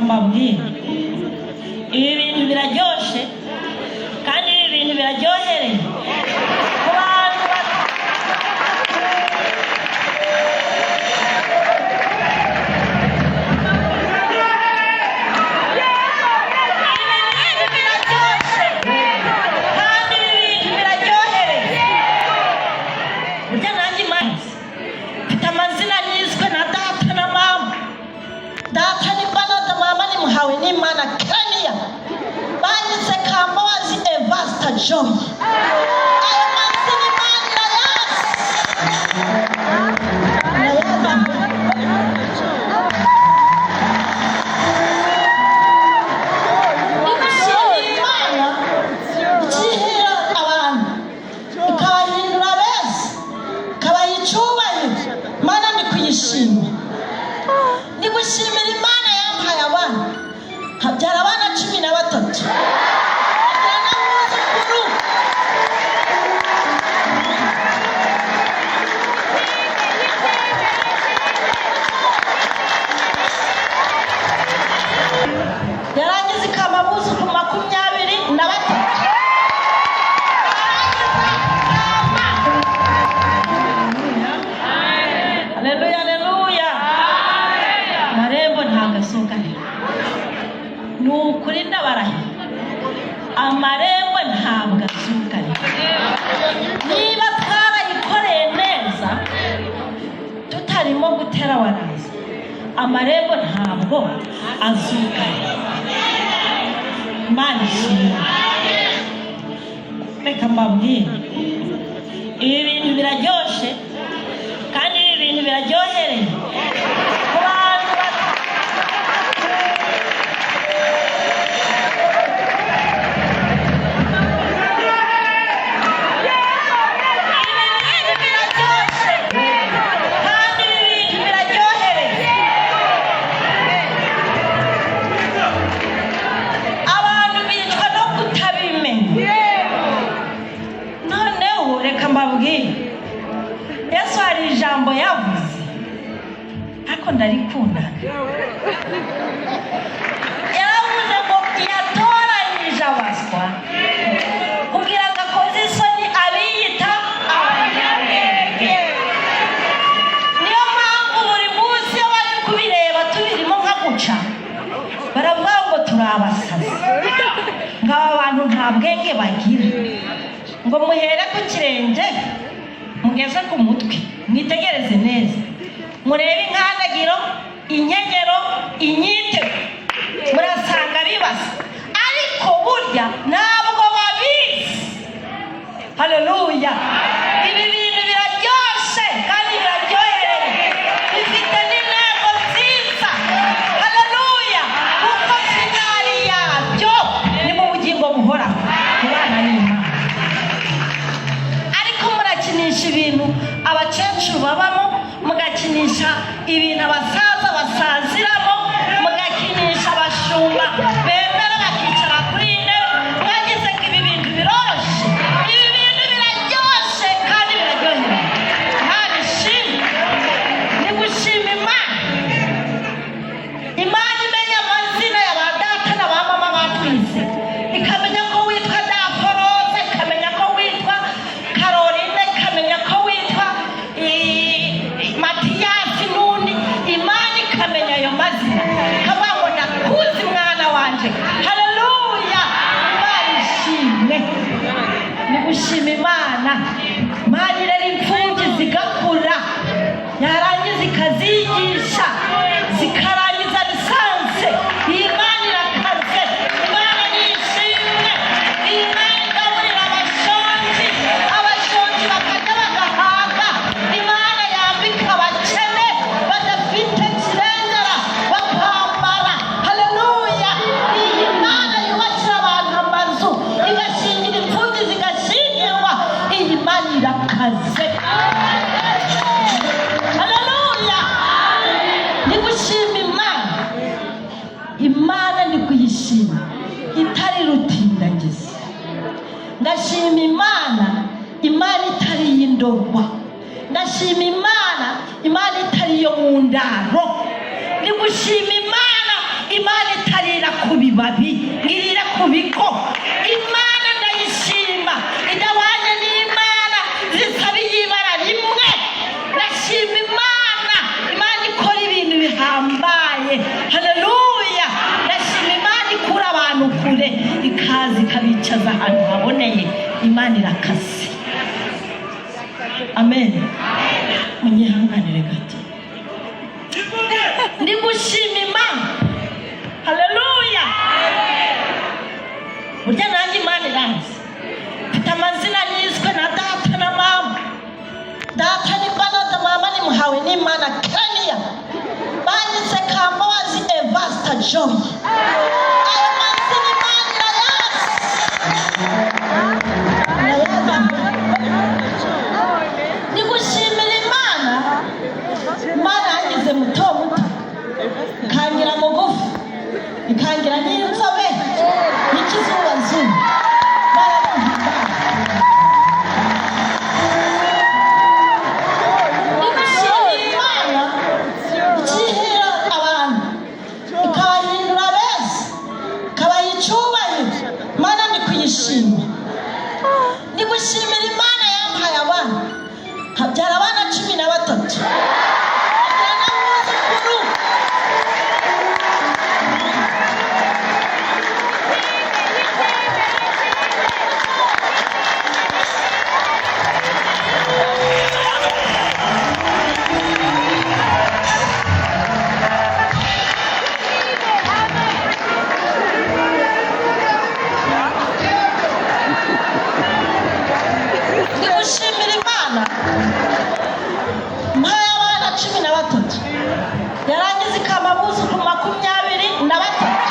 mbabwire, ibi bintu biraryoshe kandi ibi bintu biraryohereye ku bantu N'Imana Kenya banyise Kambabazi Evasta Joy. Ayo mazina Imana ikihira abantu ikabahindura beza ikabaha icyubahiro. Mana ndi kuyishimira, ndi gushimira Imana yampaye abana, habyara abana 13 yarangiza ikamabuza ku 23. Haleluya, haleluya. Marembo ntagasohoka ni ukuri ndabarahiye, amarembo ntabwo azukanye. Niba twarayikoreye neza tutarimo gutera waraza, amarembo ntabwo azukanye. Imana ishimwe. Reka mbabwire, ibi bintu biraryoshe kandi ibi bintu biraryohereye ku bantu Yesu hari ijambo yavuze ariko ndarikunda. Yaravuze ngo yatoranyije abaswa kugira ngo akoze isoni abiyita abanyabwenge. Niyo mpamvu buri munsi iyo bari kubireba tubirimo nka guca baravuga ngo turi abasazi, ngo aba bantu nta bwenge bagira, ngo muhere ku kirenge mugeze ku mutwe, mwitegereze neza, murebe inkandagiro, inkegero, inyitego, murasanga bibasa ariko burya ntabwo babizi. Haleluya. Ibi bintu biraryoshe kandi biraryohereye, bifite n'intego nziza. Haleluya. Kuko finali yabyo ni mu bugingo buhoraho kubana n'Imana. Mugakinisha ibintu abakecuru babamo, mugakinisha ibintu abasaza basaziramo, mugakinisha abashumba bemera bakicara kuri intebe, mwagize ko ibi bintu biroshe. Ibi bintu biraryoshe kandi biraryohera. Imana ishimwe. Ni gushima Imana. Imana imenya amazina ya ba data na ba mama batwize, ikamenya ko witwa Daporoze, ikamenya ko witwa Caroline, ikamenya ko witwa Matiyasi n'undi. Imana ikamenya ayo mazina, ikavuga ngo ndakuzi mwana wanje. Haleluya. Imana ishimwe. Ni gushima Imana. Imana irera imfubyi zigakura, yarangiza ikazigisha zikarangiza lisanse. Imana irakaze. Imana nishimwe. Imana igaburira abashonji, abashonji bakajya bagahaga. Imana yambika abakene badafite kirengera bakambara. Haleluya. Iyi Mana yubakira abantu amazu, igashingira imfubyi zigashingirwa. Iyi Mana irakaze. Haleluya. Ni gushima Imana. Imana ni kuyishima itari rutindagiza. Ndashima Imana, Imana itari y'indorwa. Ndashima Imana, Imana itari yo mu ndaro. Ni gushima Imana, Imana bibabi ngirira ku bigo. Imana ndayishima idabanye n'Imana zisaba ibara rimwe. Ndashima Imana ikora ibintu bihambaye. Haleluya. Ndashima Imana ikura abantu kure ikazi ikabicaza ahantu haboneye. Imana irakase. Amen. Munyihanganire gato. Ndi gushima Imana. Haleluya. Burya nanjye Imana iranzi. Mfite amazina nizwe na data na mama. Data ni Banada, mama ni Muhawe n'Imana Kenya. Banyise Kambabazi Evasta Joy. Ayo mazina Imana irayazi. Ndi gushimira Imana. Imana yangize muto muto ikangira mugufi ikangira n'inzobe n'ikizuba zuba. Ndi gushimira Imana ikihira abantu ikabahindura beza ikabaha icyubahiro. Imana ndi kuyishima. Ndi gushimira Imana yampaye abana nkabyara abana 13. Ndigushimira Imana mpaye abana 13 yarangiza ikamabuza ku 23.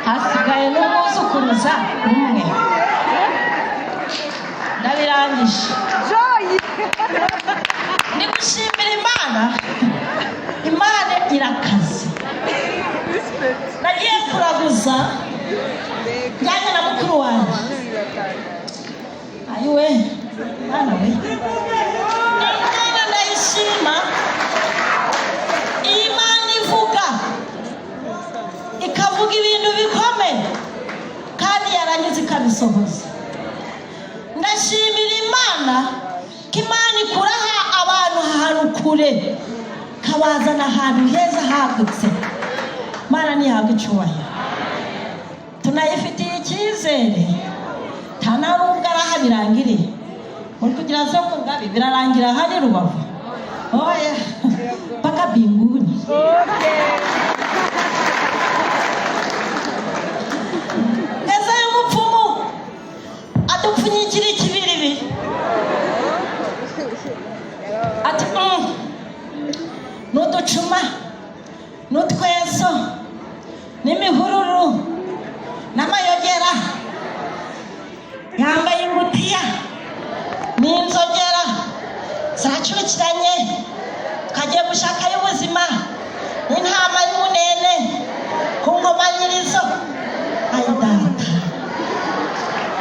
Hasigaye n'umuzukuruza umwe. Ndabirangije. Ndi gushimira Imana. Imana irakaze. Nagiye kuraguza njyanye na mukuru wanjye. Ayiwe Imana we. Imana ndayishima. Imana ivuga ikavuga ibintu bikomeye kandi yarangiza ikabisohoza. Ndashimira Imana ko Imana ikuraha abantu ahantu kure kabazana ahantu heza hagutse. Imana nihabwa icyubahiro. Tunayifitiye icyizere. Nta nubwo araha birangiriye. Muri kugira zo mu Ngabi birarangira hari Rubavu. Oya paka binguni. Ese y'umupfumu adupfunyikira ikibiribi ati n'uducuma n'utweso n'imihururu n'amayogera yambaye ingutiya n'inzogera zacukiranye kagiye gushaka y'ubuzima n'intama y'umunene ku nkomanyirizo. Ayi data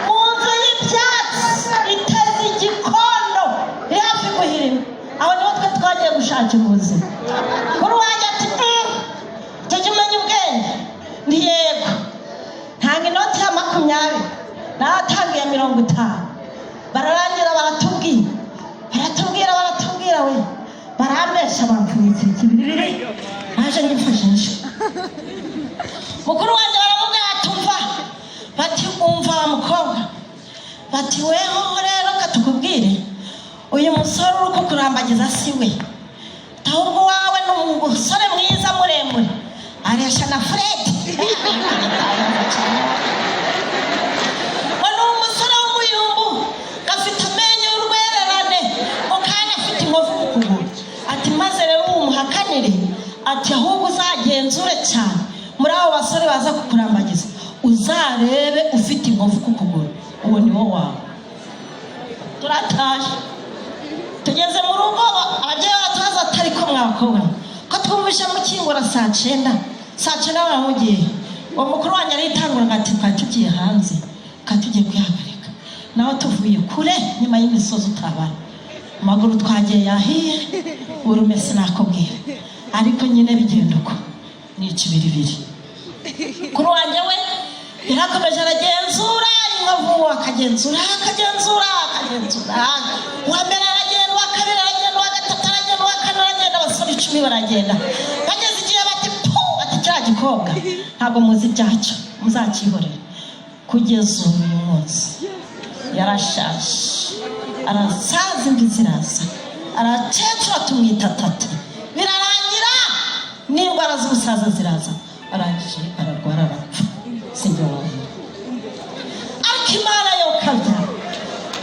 mu nzu y'ibyatsi iteze igikono iri hafi guhirima. Aho niho twe twagiye gushaka ubuzima. Kuri wanjye ati tujye umenya ubwenge. Ndi yego ntanga inoti ya 20 natangiye 50. Bararangira baratubwira we barambesha bampfunyitse ikibiriri naje ngifashisha. Mukuru wanjye baramubwira atumva bati umva mukobwa bati weho rero katukubwire uyu musore uko kurambagiza siwe ahubwo wawe n'umusore mwiza muremure aresha na Fred. Wano umusore w'umuyumbu gafite amenyo y'urwererane ukanya afite inkovu ku kuguru. Ati maze rero umuhakanire ati ahubwo uzagenzure cyane muri abo basore baza kukurambagiza uzarebe ufite inkovu ku kuguru uwo ni wo wawe. Turataje tugeze mu rugo ababyeyi batubaza atari ko mwakobwa ko twumvishe mukingura saa 9 saa cyenda baramugiye uwo mukuru wanjye aritangura ati twari tugiye hanze kandi tugiye kwihagarika naho tuvuye kure nyuma y'imisozi utabara amaguru twagiye yahiye urume sinakubwira ariko nyine bigenda uko ni ikibiribiri kuri wanjye we yarakomeje aragenzura inkovu akagenzura uwa mbere aragenda uwa kabiri aragenda uwa gatatu aragenda uwa kane aragenda abasore 10 baragenda bageze igihe bati ati cya gikobwa ntabwo muzi ibyacyo muzakihorera kugeza uyu munsi yarashaje arasaza imvi ziraza arakecura tumwita tata birarangira n'indwara z'ubusaza ziraza arangije ararwara arapfa sinjye wawe ariko Imana yo kabya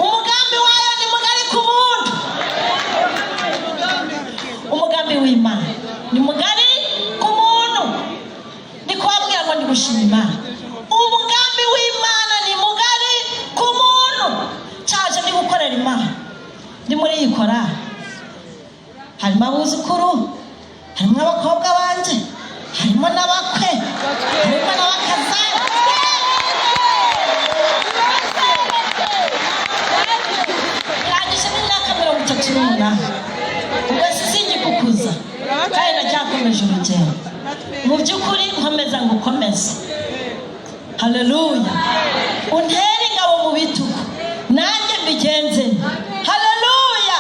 umugambi wayo ni mugari ku muntu umugambi w'Imana ni mugari ku muntu ni kubabwira ngo ndi gushima Imana umugambi w'Imana ni mugari ku muntu cyaje ndi gukorera Imana ndi muri iyi korali harimo abuzukuru harimo abakobwa banje harimo n'abakwe harimo n'abakazana irangije n'imyaka 38 ubwo sinyikukuza kandi ndacyakomeje urugendo mu by'ukuri nkomeza ngo ukomeze haleluya untera ingabo mu bitugu nanjye mbigenze haleluya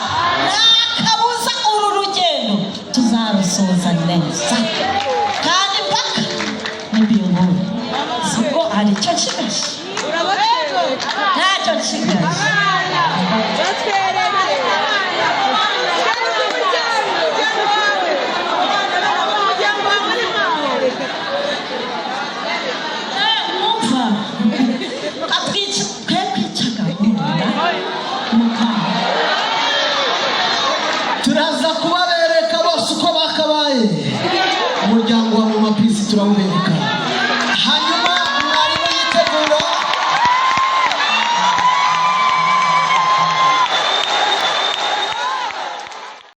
nta kabuza uru rugendo tuzarusoza neza kandi mpaka n'imbinguni sibwo hari icyo kigaje ntacyo kigaje turaza kubabereka bose uko bakabaye umuryango wa Mama Peace turawubereka